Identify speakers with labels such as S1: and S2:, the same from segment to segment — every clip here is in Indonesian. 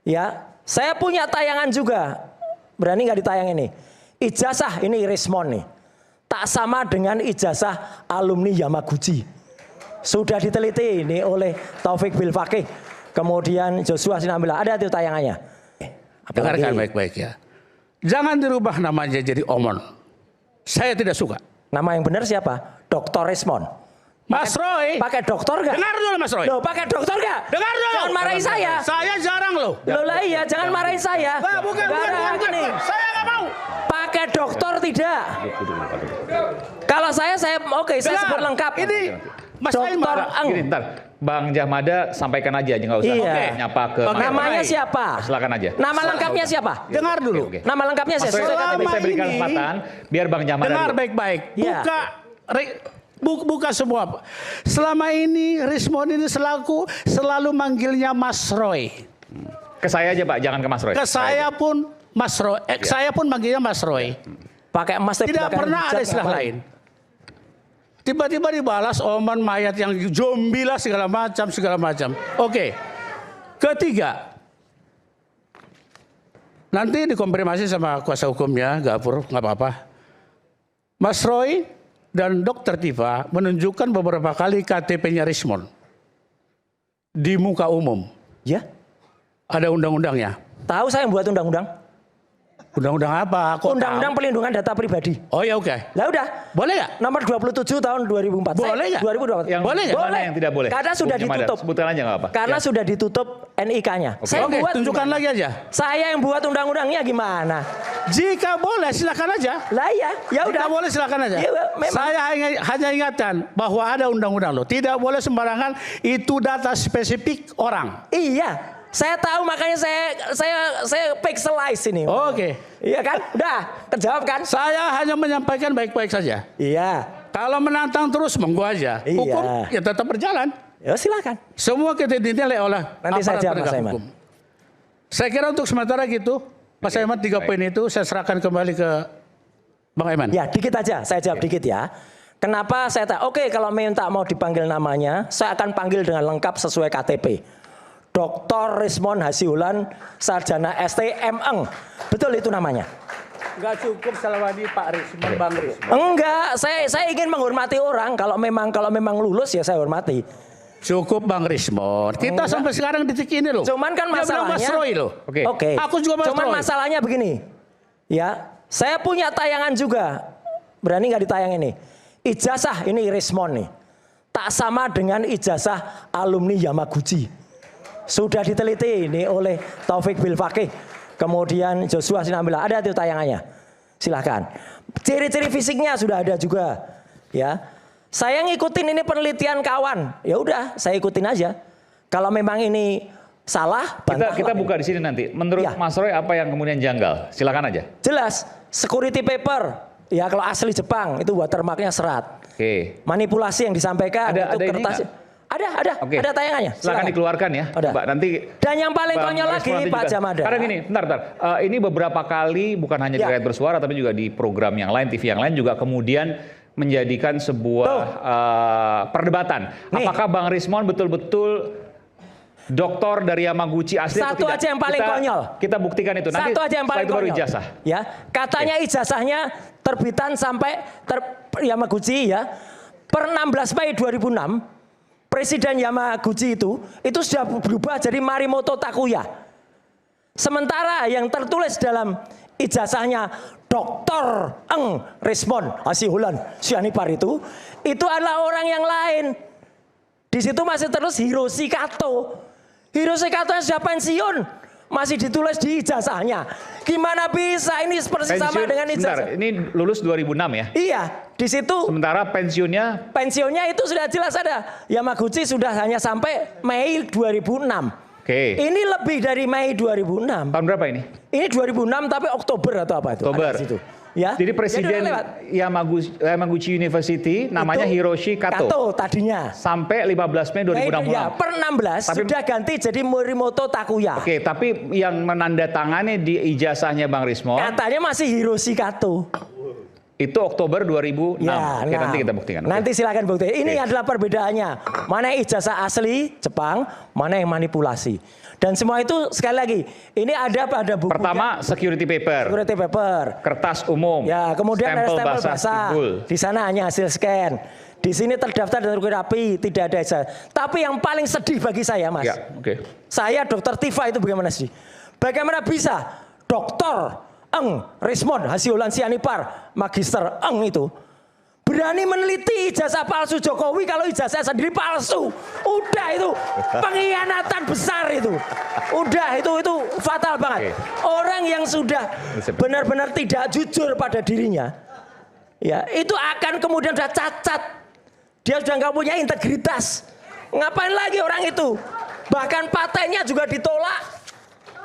S1: Ya, saya punya tayangan juga. Berani nggak ditayang ini? Ijazah ini Rismon nih. Tak sama dengan ijazah alumni Yamaguchi. Sudah diteliti ini oleh Taufik Bilfaqih. Kemudian Joshua Sinambela. Ada itu tayangannya.
S2: Dengarkan baik-baik ya. Jangan dirubah namanya jadi Omon. Saya tidak suka.
S1: Nama yang benar siapa? Dr. Rismon.
S2: Mas Roy.
S1: Pakai dokter gak?
S2: Dengar dulu Mas Roy.
S1: Loh, pakai dokter gak?
S2: Dengar dulu.
S1: Jangan marahin saya.
S2: Saya jarang loh.
S1: Loh lah iya, jangan marahin saya.
S2: Bukan. Saya nggak mau.
S1: Pakai dokter tidak. Kalau saya oke, saya sebut lengkap.
S2: Ini Mas Roy marah.
S3: Gini, ntar Bang Jahmada sampaikan aja, nggak usah
S1: Iya.
S3: nyapa ke.
S1: Namanya siapa?
S3: Silakan aja.
S1: Nama lengkapnya siapa?
S2: Dengar dulu.
S3: Oke.
S1: Nama lengkapnya
S3: Mas Roy,
S1: siapa?
S3: saya berikan kesempatan biar Bang Jahmada.
S2: Dengar
S3: dulu.
S2: baik-baik.
S1: Iya.
S2: Buka semua. Selama ini Rismon ini selalu manggilnya Mas Roy.
S3: Ke saya aja Pak, jangan ke Mas Roy.
S2: Ke saya pun Mas Roy. Saya pun manggilnya Mas Roy.
S1: Pakai emas.
S2: Tidak pernah ada istilah lain. Tiba-tiba dibalas oman mayat yang zombie lah segala macam. Oke. Ketiga. Nanti dikonfirmasi sama kuasa hukumnya, Gafur, nggak apa-apa. Mas Roy dan Dr. Tifa menunjukkan beberapa kali KTP-nya Rismon di muka umum.
S1: Ya.
S2: Ada undang-undangnya.
S1: Tahu saya yang buat undang-undang?
S2: Undang-undang apa?
S1: Undang-undang Pelindungan Data Pribadi.
S2: Oh ya oke.
S1: Lah udah.
S2: Boleh nggak?
S1: Nomor 27 tahun 2004.
S2: Boleh nggak?
S1: 2024.
S3: Yang
S2: Boleh nggak?
S3: mana yang tidak boleh?
S1: Karena sudah
S3: Bung Jahmada,
S1: ditutup.
S3: Sebutkan aja nggak apa.
S1: Karena sudah ditutup NIK-nya. Saya
S2: Oke,
S1: buat
S2: tunjukkan lagi aja.
S1: Saya yang buat undang-undangnya gimana?
S2: Jika boleh silakan aja.
S1: Lah iya, ya udah.
S2: Jika boleh silakan aja.
S1: Iya, memang.
S2: Saya hanya ingatkan bahwa ada undang-undang loh. Tidak boleh sembarangan itu data spesifik orang.
S1: Iya. Saya tahu makanya saya pixelize ini.
S2: Oke.
S1: Iya kan? Udah, terjawab kan?
S2: Saya hanya menyampaikan baik-baik saja.
S1: Iya.
S2: Kalau menantang terus monggo aja.
S1: Iya.
S2: Hukum ya tetap berjalan.
S1: Ya silakan.
S2: Semua kita dinilai oleh
S1: Nanti saya
S2: aparat
S1: jawab,
S2: penegak
S1: Mas Aiman.
S2: hukum. Saya kira untuk sementara gitu, Mas Aiman 3 poin itu saya serahkan kembali ke Bang Aiman.
S1: Ya, dikit aja. Saya jawab dikit ya. Kenapa saya tak? Oke, kalau minta mau dipanggil namanya, saya akan panggil dengan lengkap sesuai KTP. Dr. Rismon Hasihulan, sarjana STM. Betul itu namanya.
S2: Enggak cukup Salawadi Pak Rismon, Bang Rismon.
S1: Enggak, saya ingin menghormati orang. Kalau memang lulus ya saya hormati.
S2: Cukup Bang Rismon. Kita sampai sekarang di titik ini loh.
S1: Cuman kan
S2: Dia bilang
S1: masalahnya.
S2: Mas Roy loh.
S1: Oke.
S2: Aku juga Mas
S1: Cuman
S2: Roy.
S1: masalahnya begini. Ya, saya punya tayangan juga. Berani nggak ditayang ini? Ijazah ini Rismon nih. Tak sama dengan ijazah alumni Yamaguchi. Sudah diteliti ini oleh Taufik Bilfaqih. Kemudian Joshua Sinambela. Ada itu tayangannya. Silahkan. Ciri-ciri fisiknya sudah ada juga. Ya. Saya ngikutin ini penelitian kawan. Ya udah, saya ikutin aja. Kalau memang ini salah,
S3: Kita buka di sini nanti. Menurut
S1: Ya.
S3: Mas Roy apa yang kemudian janggal? Silakan aja.
S1: jelas. Security paper. Ya kalau asli Jepang itu watermarknya serat.
S3: Oke.
S1: Manipulasi yang disampaikan
S3: Ada
S1: itu
S3: ini
S1: kertas.
S3: nggak?
S1: Ada
S3: Oke.
S1: ada tayangannya.
S3: Silakan dikeluarkan ya.
S1: Ada.
S3: Mbak, nanti.
S1: Dan yang paling
S3: Bang
S1: konyol lagi
S3: Respon nanti
S1: Pak
S3: juga.
S1: Jahmada.
S3: Karena gini, bentar. Ini beberapa kali bukan hanya di
S1: Ya.
S3: Rakyat Bersuara tapi juga di program yang lain, TV yang lain juga kemudian menjadikan sebuah perdebatan.
S1: Nih.
S3: Apakah Bang Rismon betul-betul doktor dari Yamaguchi asli
S1: Satu
S3: atau tidak?
S1: aja yang paling konyol.
S3: Kita buktikan itu. Nanti
S1: Satu aja yang paling
S3: setelah itu baru
S1: konyol.
S3: ijazah.
S1: Ya, katanya ijazahnya terbitan sampai Yamaguchi ya. Per 16 Mei 2006, Presiden Yamaguchi itu sudah berubah jadi Marimoto Takuya. Sementara yang tertulis dalam ijazahnya Dr. Rismon Hasihulan Sianipar itu adalah orang yang lain. Di situ masih terus Hiroshi Kato. Hiroshi Kato yang sudah pensiun masih ditulis di ijazahnya. Gimana bisa ini persis sama dengan ijazah?
S3: Sebentar, ini lulus 2006 ya?
S1: Iya, di situ
S3: Sementara pensiunnya
S1: pensiunnya itu sudah jelas ada. Yamaguchi sudah hanya sampai Mei 2006.
S3: Oke.
S1: Ini lebih dari Mei 2006.
S3: Tahun berapa ini?
S1: Ini 2006 tapi Oktober atau apa itu?
S3: Oktober.
S1: Ada di situ. Ya.
S3: Jadi presiden
S1: udah lewat.
S3: Yamaguchi University namanya
S1: Itu
S3: Hiroshi Kato.
S1: tadinya.
S3: Sampai 15 Mei 2006.
S1: Ya, per 16
S3: Tapi-
S1: sudah ganti jadi Morimoto Takuya.
S3: Oke, tapi yang menandatangani di ijazahnya Bang Rismon
S1: Katanya masih Hiroshi Kato.
S3: Itu Oktober 2006.
S1: Ya,
S3: Oke, nanti kita buktikan. Oke.
S1: Nanti silakan bukti. Ini adalah perbedaannya. Mana yang ijazah asli Jepang, mana yang manipulasi. Dan semua itu sekali lagi, ini ada pada buku.
S3: Pertama, security paper.
S1: Security paper.
S3: Kertas umum.
S1: Ya, kemudian ada stempel basah.
S3: timbul.
S1: Di sana hanya hasil scan. Di sini terdaftar dan rapi, tidak ada ijazah. Tapi yang paling sedih bagi saya, Mas.
S3: Ya, oke.
S1: Saya Dokter Tifa itu bagaimana sih? Bagaimana bisa Dokter Eng Rismond Hasiolan Sianipar Magister Eng itu berani meneliti ijazah palsu Jokowi kalau ijazah sendiri palsu? Udah itu pengkhianatan besar itu. Udah itu fatal banget. Orang yang sudah benar-benar tidak jujur pada dirinya, ya itu akan kemudian sudah cacat. Dia sudah nggak punya integritas. Ngapain lagi orang itu? Bahkan patennya juga ditolak.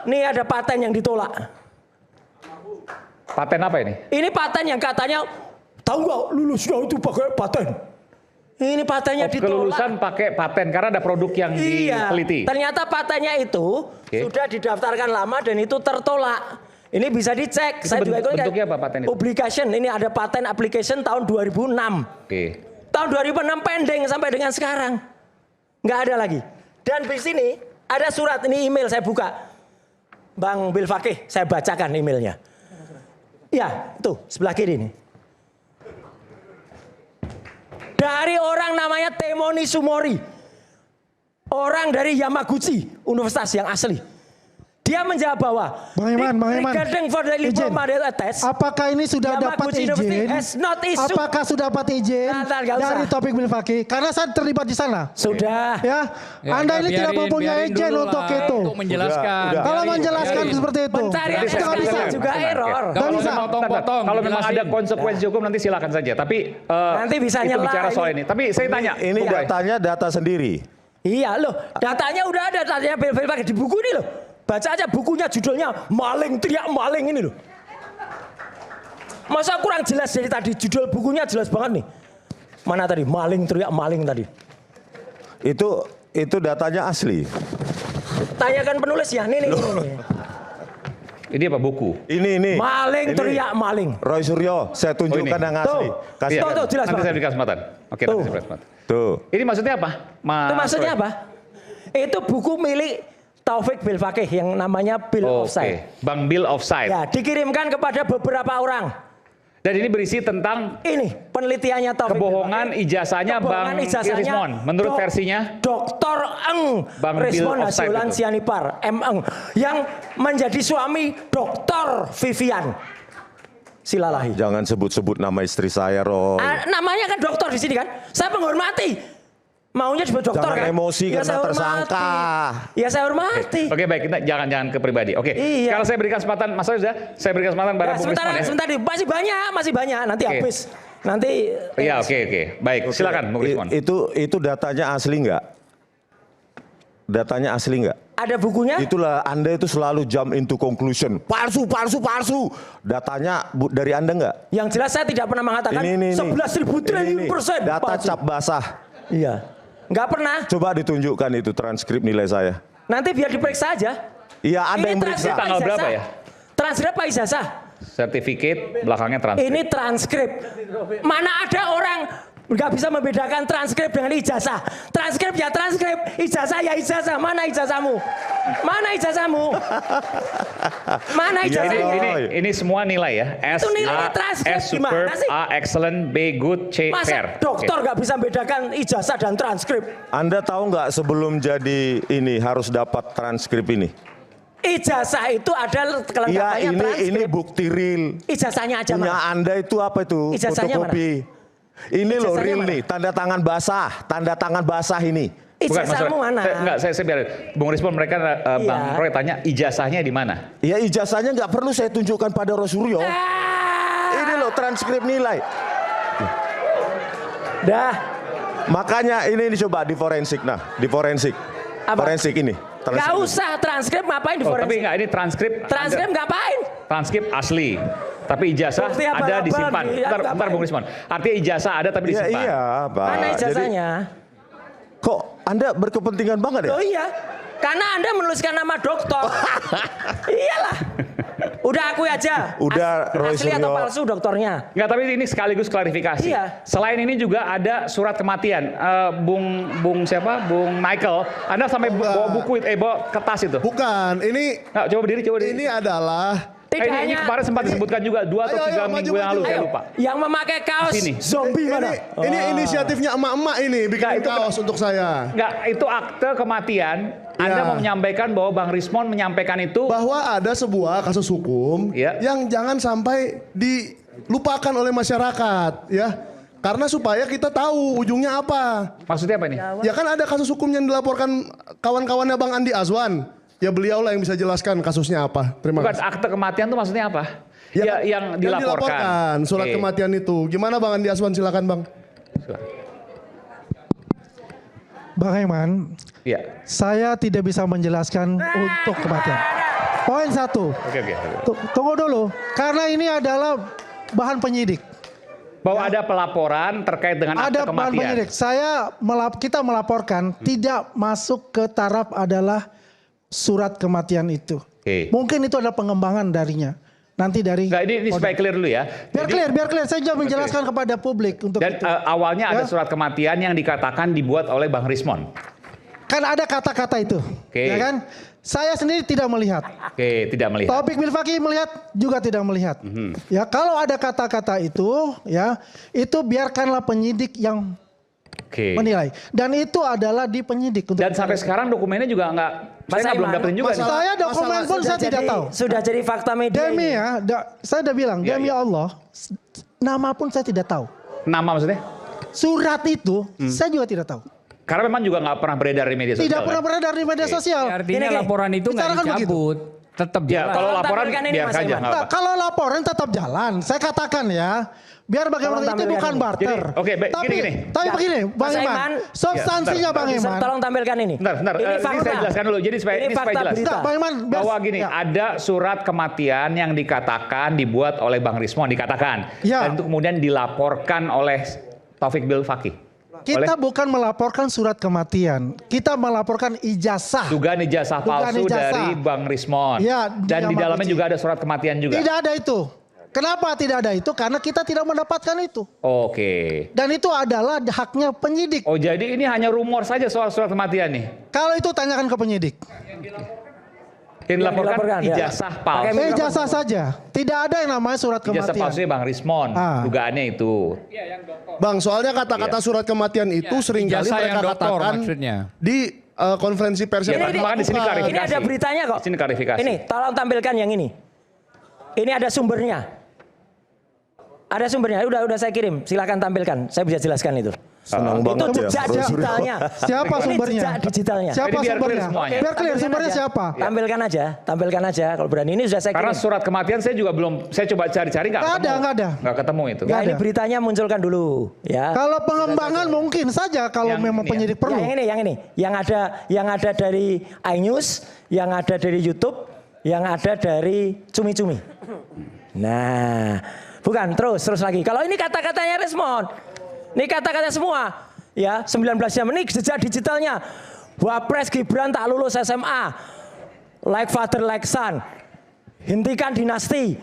S1: Nih ada paten yang ditolak.
S3: Paten apa ini?
S1: Ini paten yang katanya tahu nggak lulusnya itu pakai paten. Ini patennya ditolak.
S3: Kelulusan pakai paten karena ada produk yang diteliti.
S1: Ternyata patennya itu sudah didaftarkan lama dan itu tertolak. Ini bisa dicek. Saya juga ikut
S3: bentuknya apa paten itu?
S1: Publication. Ini ada paten application tahun 2006. Tahun 2006 pending sampai dengan sekarang. Nggak ada lagi. Dan di sini ada surat, ini email saya buka. Bang Bil Fakih, saya bacakan emailnya. Ya, tuh sebelah kiri nih. Dari orang namanya Temoni Sumori. Orang dari Yamaguchi, universitas yang asli. Dia menjawab bahwa
S4: Bang Iman,
S1: regarding for the diploma test,
S4: apakah ini sudah dapat izin? Apakah sudah dapat izin dari Taufik Bil Fakih? Karena saya terlibat di sana.
S1: Sudah.
S4: Ya, Anda ini tidak mempunyai izin untuk itu.
S5: Untuk menjelaskan.
S4: Kalau menjelaskan seperti itu,
S1: pencarian
S4: itu nggak bisa.
S1: juga error.
S4: Nggak bisa.
S3: Kalau memang ada konsekuensi hukum nanti silakan saja. Tapi
S1: nanti bisa
S3: itu
S1: nyela
S3: bicara soal ini. Tapi saya tanya,
S6: ini datanya data sendiri.
S1: Iya loh, datanya udah ada, datanya Bil Fakih di buku ini loh. Baca aja bukunya, judulnya Maling Teriak Maling ini loh. Masa kurang jelas dari tadi, judul bukunya jelas banget nih. Mana tadi? Maling Teriak Maling tadi.
S6: Itu datanya asli.
S1: Tanyakan penulis ya, nih.
S3: ini apa buku?
S6: Ini.
S1: Maling Teriak Maling.
S6: Roy Suryo, saya tunjukkan yang asli.
S1: Kasih tuh, jelas
S3: nanti
S1: banget.
S3: saya berikan kesempatan. Oke, nanti saya berikan kesempatan.
S6: Tuh.
S3: Ini maksudnya apa?
S1: Itu maksudnya apa? Itu buku milik Taufik Bil Fakih yang namanya Bill of Sight.
S3: Bang Bill of Sight.
S1: Ya, dikirimkan kepada beberapa orang.
S3: Dan ini berisi tentang
S1: ini penelitiannya Taufik
S3: kebohongan ijazahnya Bang Rismond. Menurut versinya
S1: Dr. Eng Rismond Hasiolan Sianipar, M. Eng, yang menjadi suami Dr. Vivian Silalahi.
S6: Jangan sebut-sebut nama istri saya, Roy.
S1: Namanya kan dokter di sini kan. Saya menghormati. Maunya disebut dokter.
S6: Jangan
S1: kan?
S6: emosi karena tersangka.
S1: Ya saya hormati.
S3: Oke, baik, kita jangan ke pribadi. Oke.
S1: Iya.
S3: Kalau saya berikan kesempatan, Mas Roy sudah, saya berikan kesempatan pada Bung Rismond ya.
S1: Sebentar, masih banyak. Nanti habis. Nanti.
S3: Iya, oke. Baik, silakan Bung Rismond.
S6: Itu datanya asli nggak? Datanya asli nggak?
S1: Ada bukunya?
S6: Itulah Anda itu selalu jump into conclusion. Palsu. Datanya dari Anda nggak?
S1: Yang jelas saya tidak pernah mengatakan 11.000 triliun %.
S6: Data cap basah.
S1: Iya. Nggak pernah.
S6: Coba ditunjukkan itu transkrip nilai saya.
S1: Nanti biar diperiksa aja.
S6: Iya, Anda yang periksa.
S3: Tanggal berapa ya?
S1: Transkrip apa ijazah?
S3: Sertifikat, belakangnya transkrip.
S1: Ini transkrip. Mana ada orang nggak bisa membedakan transkrip dengan ijazah. Transkrip ya transkrip, ijazah ya ijazah. Mana ijazahmu? Mana ijazahmu? Mana ijazahmu?
S3: Ini semua nilai ya. S,
S1: itu nilai
S3: A,
S1: transkrip
S3: S superb,
S1: gimana sih?
S3: A excellent, B good, C fair.
S1: Masa dokter nggak bisa membedakan ijazah dan transkrip?
S6: Anda tahu nggak sebelum jadi ini harus dapat transkrip ini?
S1: Ijazah itu ada kelengkapannya transkrip.
S6: Ini bukti real.
S1: Ijazahnya aja
S6: punya
S1: mana?
S6: Anda itu apa itu?
S1: Ijazahnya
S6: fotokopi. Ini loh real
S1: mana?
S6: nih, tanda tangan basah ini.
S1: Ijazahmu mana?
S3: Saya biar Bung Rismond, mereka Bang Roy tanya ijazahnya di mana?
S6: Ya ijazahnya nggak perlu saya tunjukkan pada Rosuryo. Ini loh transkrip nilai.
S1: Dah.
S6: Makanya ini coba di forensik. Nah, di forensik.
S1: Apa?
S6: Forensik ini.
S1: Nggak usah transkrip, ngapain di forensik?
S3: Tapi nggak, ini transkrip.
S1: Transkrip ngapain?
S3: Transkrip asli. Tapi ijazah ada disimpan. Bentar Bung Rismond. Artinya ijazah ada tapi disimpan.
S6: Iya, Pak.
S1: Mana ijazahnya?
S6: Kok Anda berkepentingan banget ya?
S1: Oh iya. Karena Anda menuliskan nama dokter. Iyalah. Udah aku akui aja.
S6: Udah, Roy
S1: Asli atau
S6: Suryo.
S1: palsu dokternya?
S3: Enggak, tapi ini sekaligus klarifikasi.
S1: Iya.
S3: Selain ini juga ada surat kematian. Bung siapa? Bung Michael. Anda sampai bawa buku, bawa kertas itu.
S5: Bukan, ini
S3: Nah, coba berdiri, coba berdiri.
S5: ini adalah
S1: Tidak
S3: ini
S1: hanya
S3: kemarin sempat disebutkan juga 2 atau 3 minggu yang lalu, saya lupa.
S1: yang memakai kaos
S3: Sini.
S1: zombie mana?
S5: ini inisiatifnya emak-emak ini bikin
S3: Nggak, itu
S5: kaos untuk saya.
S3: Enggak, itu akte kematian. Anda
S5: Ya.
S3: mau menyampaikan bahwa Bang Rismon menyampaikan itu.
S5: Bahwa ada sebuah kasus hukum
S3: Ya.
S5: yang jangan sampai dilupakan oleh masyarakat, ya. Karena supaya kita tahu ujungnya apa.
S3: Maksudnya apa ini?
S5: Ya kan ada kasus hukum yang dilaporkan kawan-kawannya Bang Andi Azwan. Ya beliau lah yang bisa jelaskan kasusnya apa. Terima
S3: Bukan
S5: kasih.
S3: akte kematian itu maksudnya apa?
S5: Ya,
S3: yang dilaporkan.
S5: surat
S3: Oke.
S5: kematian itu. Gimana Bang Andi Azwan, silakan Bang.
S4: Bang Eman,
S3: Iya.
S4: saya tidak bisa menjelaskan untuk kematian. Poin 1.
S3: Oke.
S4: Tunggu dulu, karena ini adalah bahan penyidik.
S3: Bahwa ada pelaporan terkait dengan akte
S4: Ada bahan
S3: kematian.
S4: penyidik. Kita melaporkan tidak masuk ke taraf adalah surat kematian itu.
S3: Oke.
S4: Mungkin itu adalah pengembangan darinya. Nanti dari
S3: Enggak, ini supaya clear dulu ya.
S4: biar clear. Saya juga menjelaskan kepada publik untuk
S3: Dan
S4: itu.
S3: awalnya ada
S4: Ya.
S3: surat kematian yang dikatakan dibuat oleh Bang Rismon.
S4: Kan ada kata-kata itu,
S3: Oke.
S4: ya kan? Saya sendiri tidak melihat.
S3: Oke, tidak melihat.
S4: Taufik Bilfaki melihat juga tidak melihat. Ya kalau ada kata-kata itu, ya itu biarkanlah penyidik yang
S3: Oke.
S4: menilai. Dan itu adalah di penyidik. Untuk
S3: Dan sampai sekarang dokumennya juga nggak,
S1: Mas
S3: saya belum
S1: Aiman,
S3: dapetin juga nih.
S4: saya dokumen pun saya tidak tahu.
S1: Sudah jadi fakta media.
S4: Demi
S1: ini.
S4: ya, saya udah bilang,
S3: Iya,
S4: demi
S3: iya.
S4: Allah, nama pun saya tidak tahu.
S3: Nama maksudnya?
S4: Surat itu saya juga tidak tahu.
S3: Karena memang juga nggak pernah beredar di media sosial.
S4: Tidak pernah
S3: kan?
S4: beredar di media sosial.
S7: Artinya
S1: Gini,
S7: laporan itu nggak
S4: Bicarakan
S7: dicabut, tetap
S3: Ya,
S7: jalan.
S3: kalau
S1: Tolong
S3: laporan
S1: tampilkan ini,
S3: biar
S1: Mas
S3: aja.
S1: Aiman.
S3: nggak
S4: Nah,
S3: apa.
S4: kalau laporan tetap jalan, saya katakan ya. Biar bagaimana
S1: Tolong
S4: itu
S1: tampilkan
S4: bukan
S1: ini.
S4: barter.
S3: Jadi, oke, baik,
S4: tapi,
S3: gini.
S4: tapi
S1: Ya,
S4: begini, Bang
S1: Mas
S4: Iman.
S1: Aiman.
S4: Substansinya
S3: Ya,
S4: Bang Iman.
S1: Tolong tampilkan ini.
S3: Bentar.
S1: Ini
S3: Ini
S1: fakta.
S3: saya jelaskan dulu. Jadi supaya
S1: Ini
S3: ini supaya
S1: fakta
S3: jelas.
S1: berita.
S4: Nah, Bang Iman,
S3: Bahwa gini,
S4: ya.
S3: ada surat kematian yang dikatakan dibuat oleh Bang Rismon, dikatakan.
S4: Ya.
S3: Dan itu kemudian dilaporkan oleh Taufik Bilfaki.
S4: Kita bukan melaporkan surat kematian. Kita melaporkan ijazah.
S3: Dugaan ijazah
S4: Dugaan
S3: palsu
S4: ijazah.
S3: dari Bang Rismon.
S4: Ya,
S3: Dan di dalamnya
S4: Yamaguchi.
S3: juga ada surat kematian juga.
S4: Tidak ada itu. Kenapa tidak ada itu? Karena kita tidak mendapatkan itu.
S3: Oke.
S4: Dan itu adalah haknya penyidik.
S3: Oh, jadi ini hanya rumor saja soal surat kematian nih.
S4: Kalau itu tanyakan ke penyidik.
S3: Yang dilaporkan
S1: dilaporkan, ya.
S3: ijazah
S1: Pakai
S3: palsu.
S1: mikrofon.
S4: Ijazah saja. Tidak ada yang namanya surat
S3: Ijazah
S4: kematian.
S3: palsunya Bang Rismon.
S4: Ah.
S3: Dugaannya itu.
S5: Bang, soalnya kata-kata surat kematian itu seringkali
S7: ijazah yang
S5: mereka
S7: doktor
S5: katakan
S7: maksudnya.
S5: di konferensi pers
S3: Ya,
S5: yang
S3: makanya di sini klarifikasi.
S1: Ini ada beritanya kok.
S3: Di sini klarifikasi.
S1: Ini, tolong tampilkan yang ini. Ini ada sumbernya. Ada sumbernya. Udah saya kirim. Silakan tampilkan. Saya bisa jelaskan itu.
S6: Senang
S1: Itu
S6: banget ya.
S1: jejak
S6: Roy Suryo.
S1: digitalnya.
S4: Siapa
S1: Ini
S4: sumbernya?
S1: jejak digitalnya.
S4: Siapa
S3: Jadi biar clear
S4: sumbernya?
S3: semuanya.
S4: Biar clear
S1: Tampilkan
S4: sumbernya
S1: aja.
S4: siapa?
S1: Tampilkan aja kalau berani. Ini sudah saya
S3: Karena
S1: kirim.
S3: surat kematian saya juga belum, saya coba cari-cari nggak
S4: Nggak
S3: ketemu.
S4: ada, nggak ada.
S3: Nggak ketemu itu.
S1: Ya, ini
S4: ada.
S1: beritanya munculkan dulu, ya.
S4: Kalau pengembangan mungkin saja kalau
S3: Yang
S4: memang
S3: ini ya.
S4: penyidik perlu.
S1: Yang ini. Yang ada dari iNews, yang ada dari YouTube, yang ada dari Cumi-Cumi. Nah, bukan terus lagi. Kalau ini kata-katanya Rismon. Ini kata-kata semua. Ya, 19 jam ini jejak digitalnya. Wapres Gibran tak lulus SMA. Like father like son. Hentikan dinasti.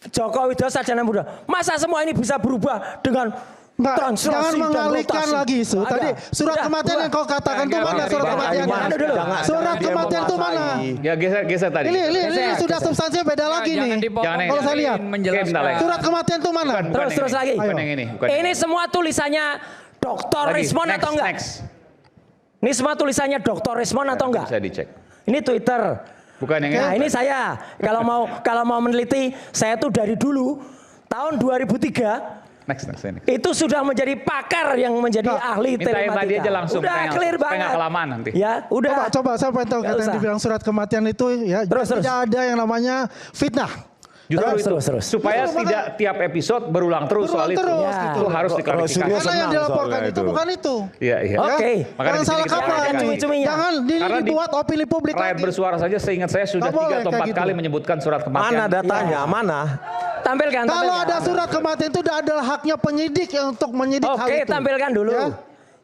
S1: Jokowi dosa sarjana muda. Masa semua ini bisa berubah dengan
S4: Nggak,
S1: translasi
S4: jangan
S1: dan
S4: mengalihkan
S1: rotasi?
S4: lagi isu.
S1: Ada.
S4: Tadi surat
S1: Udah,
S4: kematian
S1: dua.
S4: yang kau katakan itu mana surat
S6: Bang
S4: kematiannya?
S6: Aiman,
S1: Ada dulu.
S4: Surat
S6: dia
S4: kematian itu mana?
S6: menguasai.
S3: Ya geser tadi.
S4: Ini sudah substansinya beda lagi nih.
S3: Jangan yang
S4: Kalau saya
S3: ini.
S4: lihat.
S3: Oke, bentar lagi.
S4: Surat kematian itu mana?
S3: Bukan
S1: Terus
S3: yang
S1: lagi.
S3: ini. Bukan yang ini. Bukan yang
S1: Ini semua tulisannya Dr.
S3: Lagi.
S1: Rismon atau enggak?
S3: Next.
S1: Ini semua tulisannya Dr. Rismon atau enggak?
S3: Bisa dicek.
S1: Ini Twitter.
S3: Bukan yang
S1: Nah,
S3: ini.
S1: ini saya. Kalau mau meneliti, saya tuh dari dulu tahun 2003
S3: Next ini.
S1: itu sudah menjadi pakar yang menjadi ahli
S3: Minta yang
S1: telematika.
S3: tadi aja langsung,
S1: Udah
S3: tanya
S1: clear
S3: langsung. Supaya
S1: banget.
S3: nggak kelamaan nanti.
S1: Ya, udah.
S4: Coba saya pengen tahu
S1: Nggak
S4: kata yang
S1: usah.
S4: dibilang surat kematian itu ya.
S1: Terus.
S4: Tidak ada yang namanya fitnah.
S3: Justru
S1: Terus,
S3: itu.
S1: terus.
S3: Supaya
S4: Justru
S3: tidak tiap episode berulang terus soal itu.
S4: Berulang terus,
S1: Ya.
S4: gitu.
S3: Itu harus
S6: Roy
S3: diklarifikasi.
S6: Suryo
S4: Karena yang
S6: senang
S4: dilaporkan
S6: soalnya
S4: itu
S6: itu.
S4: bukan itu.
S3: Iya, iya.
S1: Oke.
S3: Makanya
S4: Jangan
S3: di sini
S4: salah
S3: kita
S4: kaprah
S3: klarifikasi.
S4: ini.
S1: Cumi-cuminya.
S4: Jangan
S3: Karena
S4: dibuat opini publik
S3: Rakyat
S4: lagi.
S3: bersuara saja seingat saya sudah 3
S4: Nggak boleh
S3: atau 4
S4: kayak gitu.
S3: kali menyebutkan surat kematian.
S6: Mana datanya? Mana?
S1: Tampilkan.
S4: Kalau
S1: tampilkan.
S4: ada surat kematian itu adalah haknya penyidik yang untuk menyidik hal
S1: Oke,
S4: itu.
S1: tampilkan dulu.
S4: Ya.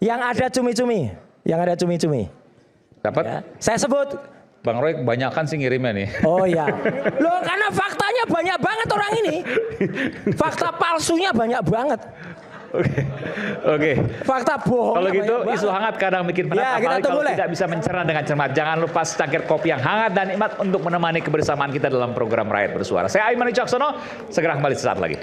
S1: Yang ada cumi-cumi. Yang ada cumi-cumi.
S3: Dapat?
S1: Ya. Saya sebut
S3: Bang Roy kebanyakan sih ngirimnya nih.
S1: Oh ya. Loh karena faktanya banyak banget orang ini. Fakta palsunya banyak banget.
S3: Oke.
S1: Fakta bohong.
S3: Kalau gitu isu hangat kadang bikin penat,
S1: Ya, kita
S3: apalagi
S1: tunggu,
S3: kalau
S1: Le.
S3: tidak bisa mencerna dengan cermat. Jangan lupa secangkir kopi yang hangat dan nikmat untuk menemani kebersamaan kita dalam program Rakyat Bersuara. Saya Aiman Wicaksono, segera kembali sesaat lagi.